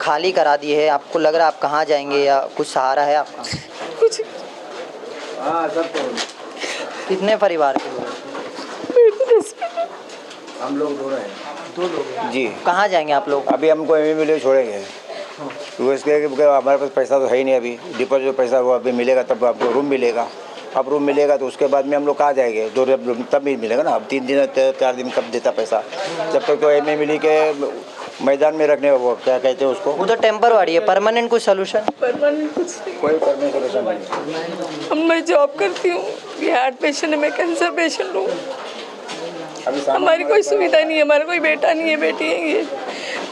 खाली करा दी है, आपको लग रहा है आप कहाँ जाएंगे या कुछ सहारा है आपका? कुछ सब तो कितने परिवार के लोग? हम लोग दो रहे हैं। 2 लोग जी। कहाँ जाएंगे आप लोग? अभी हमको एमए छोड़ेंगे तो इसके हमारे पास पैसा तो है ही नहीं। अभी डिपोजिट जो पैसा वो अभी मिलेगा तब आपको रूम मिलेगा। अब रूम मिलेगा तो उसके बाद में हम लोग कहाँ जाएंगे? 2 रूम तब भी मिलेगा ना। अब 3 दिन 4 दिन कब देता पैसा? जब तक तो एमए मिली के मैदान में रखने, वो क्या कहते हैं उसको, वो तो टेम्परवारी है, परमानेंट कोई सोल्यूशन? परमानेंट कुछ नहीं। कोई परमानेंट सोल्यूशन नहीं। मैं जॉब करती हूँ, ये हार्ट पेशेंट है, मैं कैंसर पेशेंट हूँ। हमारी कोई सुविधा नहीं है, हमारा कोई बेटा नहीं है, बेटी है ये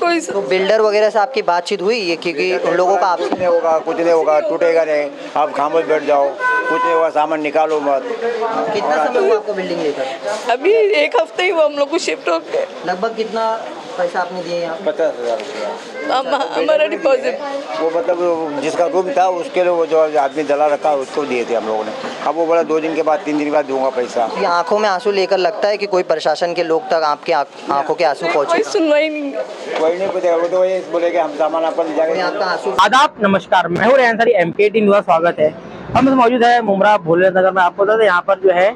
कोई। तो बिल्डर वगैरह से आपकी बातचीत हुई है? क्योंकि उन लोगों का कुछ नहीं होगा, कुछ नहीं होगा, टूटेगा नहीं। आप खामोश बैठ जाओ, कुछ नहीं होगा, सामान निकालो मत। कितना समय हुआ आपको बिल्डिंग लेकर? अभी 1 हफ्ते ही हुआ हम लोग को शिफ्ट हो गए। लगभग कितना पैसा आपने दिए यहाँ? 50,000 रुपया हमारा डिपॉजिट। वो मतलब जिसका रूम था उसके लिए वो जो आदमी दला रखा उसको दिए थे हम लोगों ने। अब वो बोला 2 दिन के बाद 3 दिन के बाद दूंगा पैसा। ये आंखों में आंसू लेकर लगता है कि कोई प्रशासन के लोग तक आपके आंखों के आंसू कोई पहुँचे? सुनवाई नहीं। कोई नहीं पूछेगा, वो तो वही बोलेगा हम सामान अपन जाएंगे। आपका आंसू आदाब, नमस्कार, मैं हूँ रेहान सारी, MKT न्यूज़ स्वागत है। हम मौजूद है मुमरा भोले नगर में। आपको बता दें यहाँ पर जो है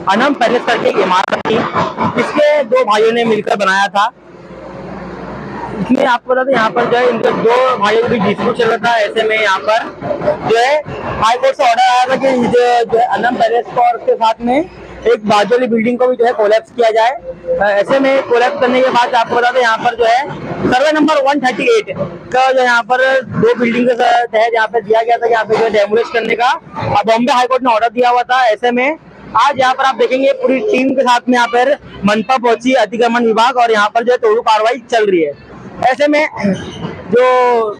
अनम पैलेस करके एक इमारत थी, इसके 2 भाइयों ने मिलकर बनाया था। इसमें आपको बता दें यहाँ पर जो है इनके 2 भाइयों के बीच डिस्प्यूट चल रहा था। ऐसे में यहाँ पर जो है हाई कोर्ट से ऑर्डर आया था कि जो है अनम पैलेस और के साथ में एक बाजू वाली बिल्डिंग को भी जो है कोलैप्स किया जाए। ऐसे में कोलैप्स करने के बाद आपको बता दें यहाँ पर जो है सर्वे नंबर 138 का जो यहाँ पर 2 बिल्डिंग के तहत यहाँ पे दिया गया था, यहाँ पे जो है डेमोलिश करने का बॉम्बे हाई कोर्ट ने ऑर्डर दिया हुआ था। ऐसे में आज यहाँ पर आप देखेंगे पूरी टीम के साथ में यहाँ पर मनपा पहुंची, अतिक्रमण विभाग, और यहाँ पर जो है तोड़ू कार्रवाई चल रही है। ऐसे में जो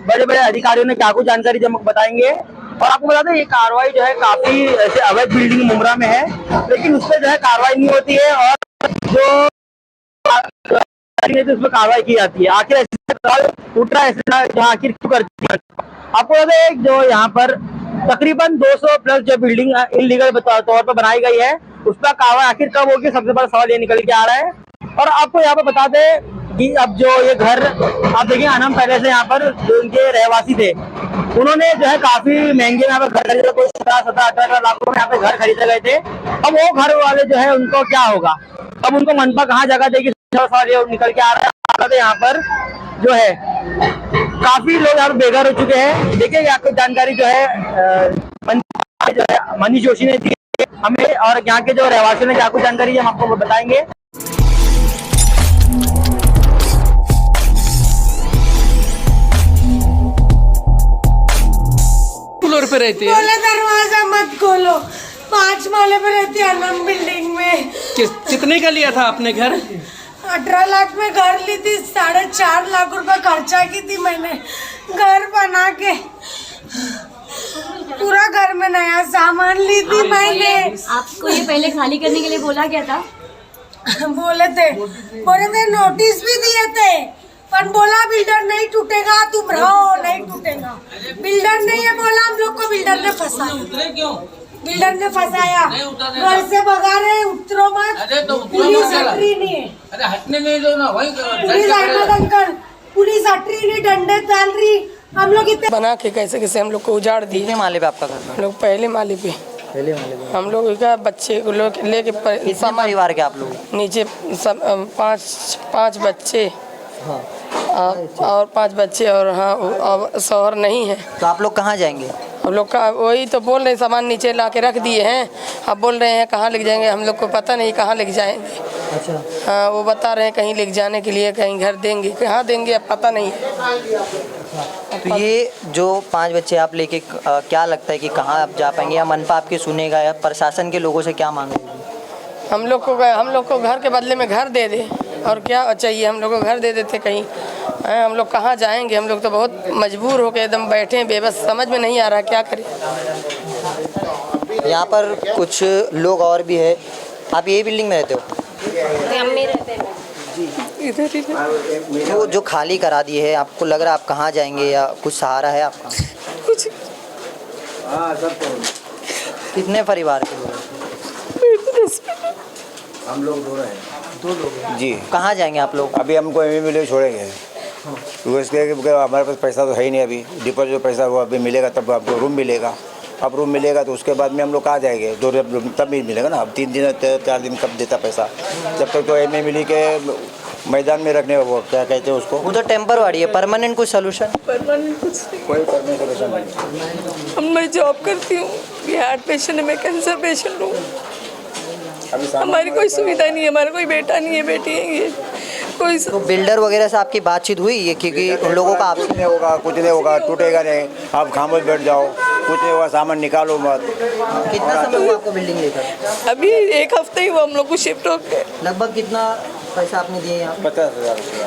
बड़े बड़े अधिकारियों ने क्या कुछ जानकारी जब बताएंगे। और आपको बता दें ये कार्रवाई जो है काफी ऐसे अवैध बिल्डिंग मुमरा में है, लेकिन उस पर जो है कार्रवाई नहीं होती है और जो उसमें कार्रवाई की जाती है। आखिर ऐसे सवाल उठ रहा है, आखिर क्यों करती है? आपको बता दें जो यहाँ पर तकरीबन 200 प्लस जो बिल्डिंग इलीगल तौर पर बनाई गई है, उस पर कार्रवाई आखिर कब होगी, सबसे बड़ा सवाल ये निकल के आ रहा है। और आपको यहाँ पर बता दें कि अब जो ये घर आप देखिए अनम पैलेस है, यहाँ पर जो इनके रहवासी थे उन्होंने जो है काफी महंगे यहाँ पर घर खरीदे, कोई 17-18 लाख रुपए यहाँ पे घर खरीदे गए थे। अब वो घर वाले जो है उनको क्या होगा, अब उनको मनपा कहाँ जगह देगी, सवाल ये निकल के आ रहा है। यहाँ पर जो है काफी लोग यहाँ पे बेघर हो चुके हैं। देखिए आपको जानकारी जो है मनीष जोशी ने दी हमें, और यहाँ के जो रहवासियों ने क्या कुछ जानकारी हम आपको बताएंगे। फ्लोर पे रहती है? बोले दरवाजा मत खोलो, 5 माले पे रहती है अनम बिल्डिंग में। कितने का लिया था आपने घर? 18 लाख में घर ली थी, 4.5 लाख रुपए खर्चा की थी मैंने घर बना के। पूरा घर में नया सामान ली थी मैंने। आपको ये पहले खाली करने के लिए बोला गया था? बोले थे नोटिस भी दिए थे, पर बोला बिल्डर नहीं टूटेगा, तुम रहो, नहीं टूटेगा। बिल्डर ने ये बोला, हम लोग को बिल्डर ने फंसाया। बिल्डर ने फंसाया, घर से भगा रहे, उतरो मत, पुलिस हट रही नहीं है। अरे हटने नहीं दो ना भाई। पुलिस अंकल, पुलिस हट रही नहीं, डंडे डाल रही। हम लोग इतने बना के कैसे कैसे हम लोग को उजाड़ दिए। कितने माले पे आपका घर? हम लोग पहले माले पे। हम लोग का बच्चे को लोग लेके कितने परिवार के आप लोग? नीचे 5 बच्चे। हाँ। और 5 बच्चे, और हाँ अब शौहर नहीं है। तो आप लोग कहाँ जाएंगे? हम लोग का वही तो बोल रहे हैं, सामान नीचे ला के रख दिए हैं। अब बोल रहे हैं कहाँ लेके जाएंगे, हम लोग को पता नहीं कहाँ लेके जाएंगे। अच्छा। हाँ वो बता रहे हैं कहीं लेके जाने के लिए, कहीं घर देंगे, कहाँ देंगे अब पता नहीं है। तो ये जो 5 बच्चे आप लेके क्या लगता है कि कहाँ आप जा पाएंगे, या मनपा आपके सुनेगा, या प्रशासन के लोगों से क्या मांगेंगे? हम लोग को घर के बदले में घर दे दे, और क्या चाहिए, हम लोग को घर दे देते कहीं। हम लोग कहाँ जाएंगे, हम लोग तो बहुत मजबूर होकर एकदम बैठे हैं, बेबस, समझ में नहीं आ रहा क्या करें। यहाँ पर कुछ लोग और भी है। आप यही बिल्डिंग में रहते हो? इधर ही जो खाली करा दी है, आपको लग रहा है आप कहाँ जाएंगे या कुछ सहारा है आपका? कुछ सब तो कितने परिवार के लोग? हम लोग दो रहे हैं। 2 लोग जी। कहाँ जाएंगे आप लोग? अभी हमको एमए छोड़ेंगे वो इसलिए कि हमारे पास पैसा तो है ही नहीं अभी, डिपॉजिट जो पैसा वो अभी मिलेगा तब आपको रूम मिलेगा। अब रूम मिलेगा तो उसके बाद में हम लोग कहाँ जाएंगे, तब भी मिलेगा ना। अब 3 दिन 4 दिन कब देता पैसा, जब तक तो एम मिली के मैदान में रखने, वो क्या कहते हैं उसको, वो तो टेम्परवारी है, परमानेंट कुछ सोल्यूशन? परमानेंट कुछ नहीं। कोई परमानेंट सोल्यूशन नहीं। मैं जॉब करती हूँ, ये हार्ट पेशेंट है, मैं कैंसर पेशेंट हूँ। हमारी कोई सुविधा नहीं है, हमारा कोई बेटा नहीं है, बेटी है ये कोई तो बिल्डर वगैरह से आपकी बातचीत हुई है? क्योंकि उन लोगों का कुछ नहीं होगा, कुछ नहीं होगा, टूटेगा नहीं, आप खामोश बैठ जाओ, कुछ नहीं होगा, सामान निकालो मत। कितना समय हुआ आपको बिल्डिंग लेकर? अभी 1 हफ्ते ही हुआ हम लोग को शिफ्ट होके। लगभग कितना पैसा आपने दिए यहाँ? 50,000 रुपया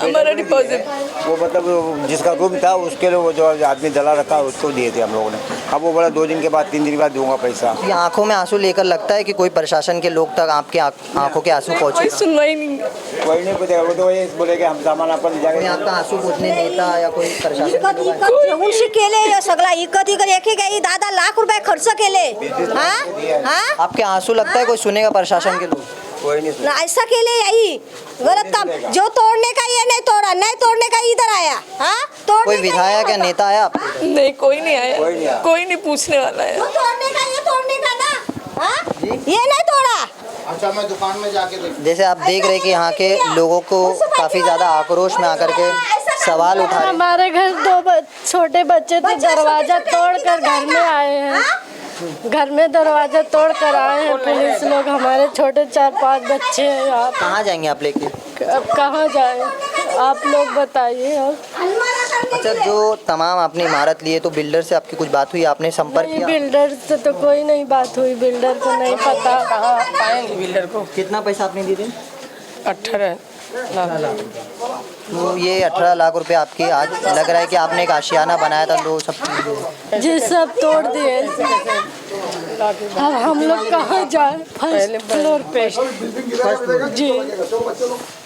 हमारा डिपॉजिट। वो मतलब जिसका रूम था उसके लिए वो जो आदमी दला रखा उसको दिए थे हम लोगों ने। अब वो बोला 2 दिन के बाद 3 दिन के बाद दूंगा पैसा। ये आंखों में आंसू लेकर लगता है कि कोई प्रशासन के लोग तक आपके आंखों के आंसू कोई पहुँचे? सुनवाई नहीं है। कोई नहीं पूछेगा, वो तो ये बोले कि हम सामान अपन कोई जाके आपका आंसू पूछने नेता या कोई प्रशासन के लोग आए? जेवूनशी केले हे सगळा इकत इकत एक 10 लाख रुपये खर्च केले। हाँ आपके आंसू लगता है कोई सुनेगा प्रशासन के लोग? कोई नहीं ना ऐसा केले यही गलत काम, जो तोड़ने का ये नहीं तोड़ा, नहीं तोड़ने का इधर आया। हाँ तोड़ने कोई का विधायक ये या नेता आया आपके? नहीं, कोई नहीं आया, कोई नहीं आया। कोई नहीं पूछने वाला है। जो तोड़ने का ये तोड़ने का ना, हाँ ये नहीं तोड़ा। अच्छा मैं दुकान में जाके देख। जैसे आप देख रहे हैं कि यहाँ के लोगों को काफ़ी ज़्यादा आक्रोश में आकर के सवाल उठा रहे हैं। हमारे घर 2 छोटे बच्चे थे, दरवाजा तोड़कर घर में आए हैं। घर में दरवाजा तोड़ कर आए हैं पुलिस लोग। हमारे छोटे 4-5 बच्चे हैं यहाँ। कहाँ जाएंगे आप लेके? अब कहाँ जाए आप लोग बताइए। अच्छा, जो तमाम आपने इमारत ली है तो बिल्डर से आपकी कुछ बात हुई, आपने संपर्क किया? बिल्डर से तो कोई नहीं बात हुई, बिल्डर को नहीं पता। कहाँ पाएंगे बिल्डर को? कितना पैसा आपने दिए थे? 18 लाख। तो ये 18 लाख रुपए आपके आज लग रहा है कि आपने एक आशियाना बनाया था, तो सब जी सब तोड़ दिए। अब हम लोग कहाँ जाए? फर्स्ट फ्लोर पे जी।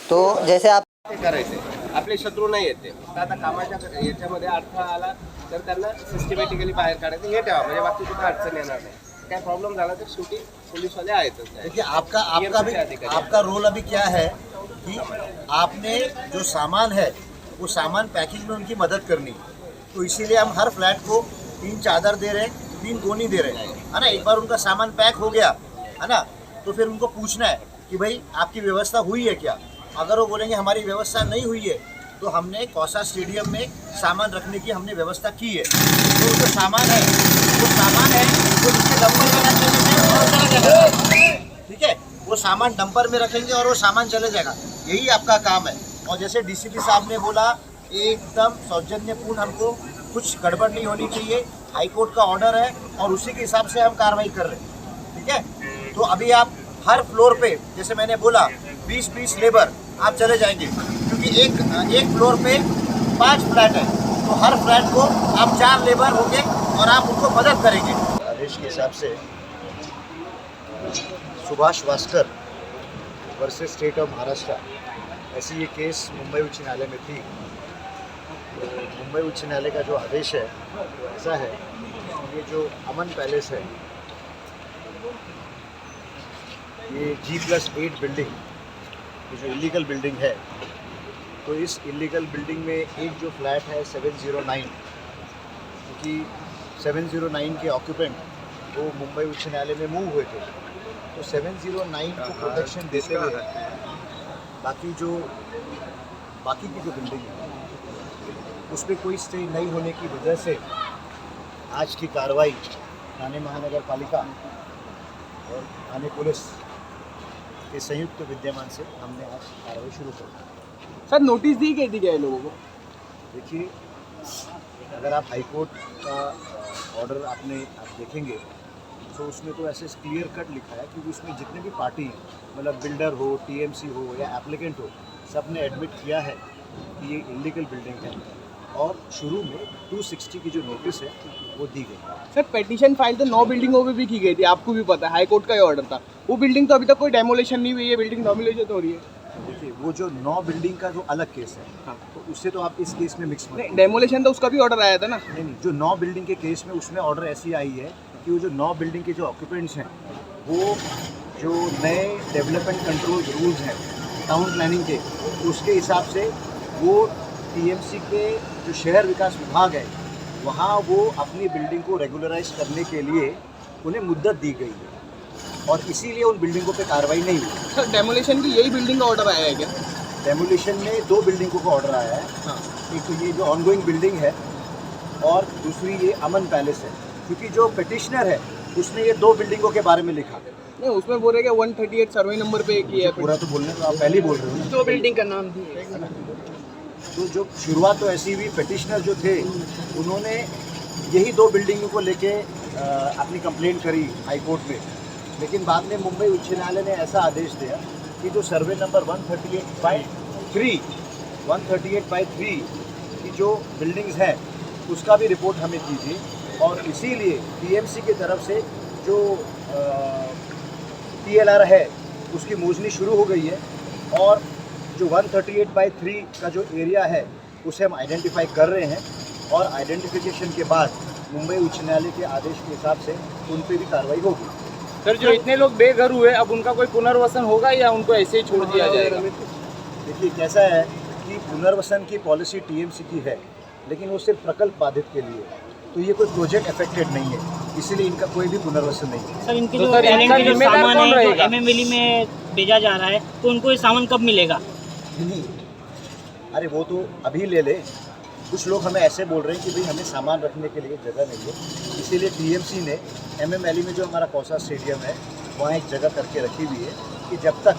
तो जैसे आप करायचे आपले शत्रू नाही येते, आता कामाच्या याच्यामध्ये अडथळा आला तर त्यांना सिस्टमॅटिकली बाहेर काढायचं, हे ठेवा म्हणजे बाकी कुठे अडचण येणार नाही। काय प्रॉब्लेम झाला तर शेवटी पोलीस वाले आहेतच। देखिए आपका रोल अभी क्या है कि आपने जो सामान है वो सामान पैकिंग में उनकी मदद करनी है। तो इसीलिए हम हर फ्लैट को 3 चादर दे रहे हैं, 3 गोनी दे रहे हैं, है ना। एक बार उनका सामान पैक हो गया है ना, तो फिर उनको पूछना है कि भाई आपकी व्यवस्था हुई है क्या। अगर वो बोलेंगे हमारी व्यवस्था नहीं हुई है तो हमने कौसा स्टेडियम में सामान रखने की हमने व्यवस्था की है। तो जो सामान है वो जिसके डंपर में रखेंगे, ठीक है, वो सामान डंपर में रखेंगे और वो सामान चले जाएगा। यही आपका काम है। और जैसे डीसीपी साहब ने बोला, एकदम सौजन्यपूर्ण, हमको कुछ गड़बड़ नहीं होनी चाहिए। हाईकोर्ट का ऑर्डर है और उसी के हिसाब से हम कार्रवाई कर रहे हैं, ठीक है। तो अभी आप हर फ्लोर पे, जैसे मैंने बोला, 20-20 लेबर आप चले जाएंगे, क्योंकि एक फ्लोर पे 5 फ्लैट है, तो हर फ्लैट को आप 4 लेबर होंगे और आप उनको मदद करेंगे। आदेश के हिसाब से Subhash Waskar versus state of Maharashtra, ऐसी ये केस मुंबई उच्च न्यायालय में थी। तो मुंबई उच्च न्यायालय का जो आदेश है वो ऐसा है, ये जो अमन पैलेस है, ये G+8 बिल्डिंग, ये जो इलीगल बिल्डिंग है, तो इस इलीगल बिल्डिंग में एक जो फ्लैट है 709, क्योंकि 709 के ऑक्यूपेंट वो मुंबई उच्च न्यायालय में मूव हुए थे, तो 709 को प्रोटेक्शन देते हुए बाकी की जो बिल्डिंग है उस पर कोई स्टे नहीं होने की वजह से आज की कार्रवाई ठाणे महानगर पालिका और ठाणे पुलिस के संयुक्त विद्यमान से हमने आज कार्रवाई शुरू कर दी। सर नोटिस दी गई थी क्या लोगों को? देखिए, अगर आप हाईकोर्ट का ऑर्डर आप देखेंगे तो उसमें तो ऐसे क्लियर कट लिखा है, क्योंकि उसमें जितने भी पार्टी हैं, मतलब बिल्डर हो, टीएमसी हो या एप्लीकेंट हो, सब ने एडमिट किया है कि ये इलीगल बिल्डिंग है और शुरू में 260 की जो नोटिस है वो दी गई। सर पिटीशन फाइल तो 9 बिल्डिंगों पे भी की गई थी, आपको भी पता है, हाई कोर्ट का ही ऑर्डर था। वो बिल्डिंग तो अभी तक कोई डेमोलेशन नहीं हुई है, बिल्डिंग डोमिलेशन हो रही है। देखिए, वो जो 9 बिल्डिंग का जो अलग केस है, हाँ, तो उससे तो आप इस केस में मिक्स मत नहीं, डेमोलेशन तो उसका भी ऑर्डर आया था ना। नहीं, जो 9 बिल्डिंग के केस में उसमें ऑर्डर ऐसी आई है कि वो जो 9 बिल्डिंग के जो ऑक्यूपेंट्स हैं, वो जो नए डेवलपमेंट कंट्रोल रूल्स हैं टाउन प्लानिंग के, उसके हिसाब से वो टीएमसी के जो शहर विकास विभाग है वहाँ वो अपनी बिल्डिंग को रेगुलराइज करने के लिए उन्हें मुद्दत दी गई है और इसीलिए उन बिल्डिंगों पे कार्रवाई नहीं हुई। सर डेमोलिशन की यही बिल्डिंग का ऑर्डर आया है क्या? डेमोलिशन में 2 बिल्डिंगों का ऑर्डर आया है। हाँ। एक तो ये जो ऑनगोइंग बिल्डिंग है और दूसरी ये अमन पैलेस है, क्योंकि जो पिटिशनर है उसने ये 2 बिल्डिंगों के बारे में लिखा। नहीं उसमें बोल रहे कि 138 सर्वे नंबर पे किया है। पूरा तो बोलने तो आप पहले ही बोल रहे हो ना। 2 बिल्डिंग का नाम भी तो जो शुरुआत तो ऐसी हुई, पिटिशनर जो थे उन्होंने यही 2 बिल्डिंगों को लेके अपनी कंप्लेंट करी हाई कोर्ट में, लेकिन बाद में मुंबई उच्च न्यायालय ने ऐसा आदेश दिया कि जो सर्वे नंबर 138/3 की जो बिल्डिंग्स हैं उसका भी रिपोर्ट हमें दीजिए और इसीलिए टीएमसी की तरफ से जो TLR है उसकी मोजनी शुरू हो गई है और जो 138/3 का जो एरिया है उसे हम आइडेंटिफाई कर रहे हैं और आइडेंटिफिकेशन के बाद मुंबई उच्च न्यायालय के आदेश के हिसाब से उन पर भी कार्रवाई होगी। सर जो इतने लोग बेघर हुए अब उनका कोई पुनर्वसन होगा या उनको ऐसे ही छोड़ दिया जाएगा? देखिए कैसा है कि पुनर्वसन की पॉलिसी टीएमसी की है, लेकिन वो सिर्फ प्रकल्प बाधित के लिए, तो ये कोई प्रोजेक्ट अफेक्टेड नहीं है, इसीलिए इनका कोई भी पुनर्वसन नहीं है। सर इनके तो जो सर टैलेंट इनका के जो जिम्मेदार सामान कौन है जो रहेगा? MMLE में भेजा जा रहा है तो उनको ये सामान कब मिलेगा? नहीं, अरे वो तो अभी ले ले। कुछ लोग हमें ऐसे बोल रहे हैं कि भाई हमें सामान रखने के लिए जगह नहीं है, इसीलिए टीएमसी ने MMLE में जो हमारा कौसा स्टेडियम है वहाँ एक जगह करके रखी हुई है कि जब तक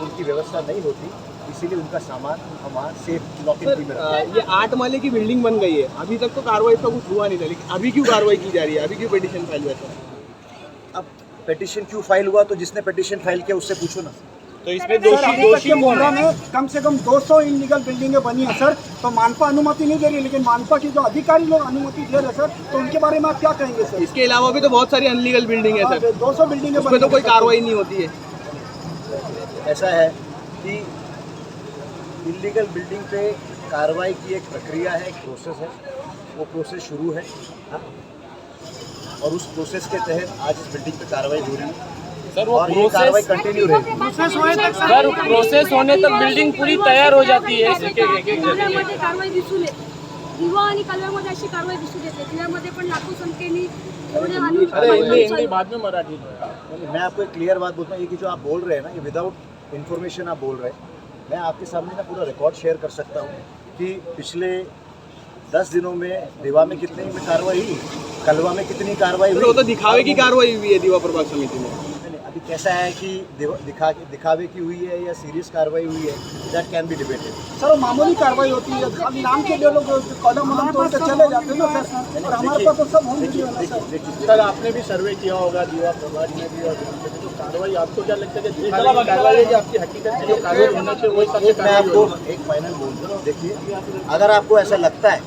उनकी व्यवस्था नहीं होती, इसीलिए उनका सामान हम वहाँ सेफ लॉकिंग में रखते हैं। ये 8 माले की बिल्डिंग बन गई है, अभी तक तो कार्रवाई का कुछ हुआ नहीं था, लेकिन अभी क्यों कार्रवाई की जा रही है? अभी क्यों पिटीशन फाइल हुआ था? अब पिटीशन क्यों फाइल हुआ तो जिसने पिटीशन फाइल किया उससे पूछो ना। तो इसमें दोषी मुंब्रा में कम से कम 200 इलीगल बिल्डिंगें बनी है सर, तो मानपा अनुमति नहीं दे रही है, लेकिन मानपा के जो अधिकारी लोग अनुमति दे रहे हैं सर, तो उनके बारे में आप क्या कहेंगे सर? इसके अलावा भी तो बहुत सारी अनलीगल बिल्डिंग है सर, 200 बिल्डिंगें उसमें तो कोई कार्रवाई नहीं होती है। ऐसा है कि इलीगल बिल्डिंग पे कार्रवाई की एक प्रक्रिया है, एक प्रोसेस है, वो प्रोसेस शुरू है। हाँ? और उस प्रोसेस के तहत आज इस बिल्डिंग पे कार्रवाई हो रही है सर वो और ये कार्रवाई कंटिन्यू रहेगी। प्रोसेस होने तक बिल्डिंग पूरी तैयार हो जाती है। कालव्यामध्ये कारवाई दिसून येते, दिवा आणि कालव्यामध्ये अशी कारवाई दिसून येते, जिल्ह्यामध्ये पण लाखो संख्येने एवढे बाद में मराठी मैं आपको एक क्लियर बात बोलता हूँ, ये कि जो आप बोल रहे हैं ना, ये विदाउट इन्फॉर्मेशन आप बोल रहे हैं। मैं आपके सामने ना पूरा रिकॉर्ड शेयर कर सकता हूँ कि पिछले 10 दिनों में दीवा में कितनी कार्रवाई हुई, कलवा में कितनी कार्रवाई हुई। वो तो दिखावे की कार्रवाई हुई है दीवा प्रभाग समिति में। अभी कैसा है कि दिखावे की हुई है या सीरियस कार्रवाई हुई है, that can be debated. Sir वो मामूली कार्रवाई होती है, खाली नाम के लिए लोग कदम तोड़ के चले जाते हैं ना सर, और हमारे पास तो सब होम वीडियो है सर। सर आपने भी सर्वे किया होगा दीवा प्रभाग में भी, और तो कार्रवाई आपको क्या लगता है कि कार्रवाई है कि आपकी हकीकत में जो कार्रवाई होना चाहिए वही सबसे मैं आपको एक फाइनल बोल दूँ, देखिए अगर आपको ऐसा लगता है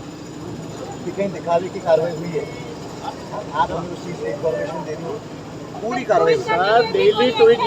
कि कहीं दिखावे की कार्रवाई हुई है, आप हमें उस चीज़ से इंफॉर्मेशन दे रही हो, पूरी कार्रवाई डेली ट्वीट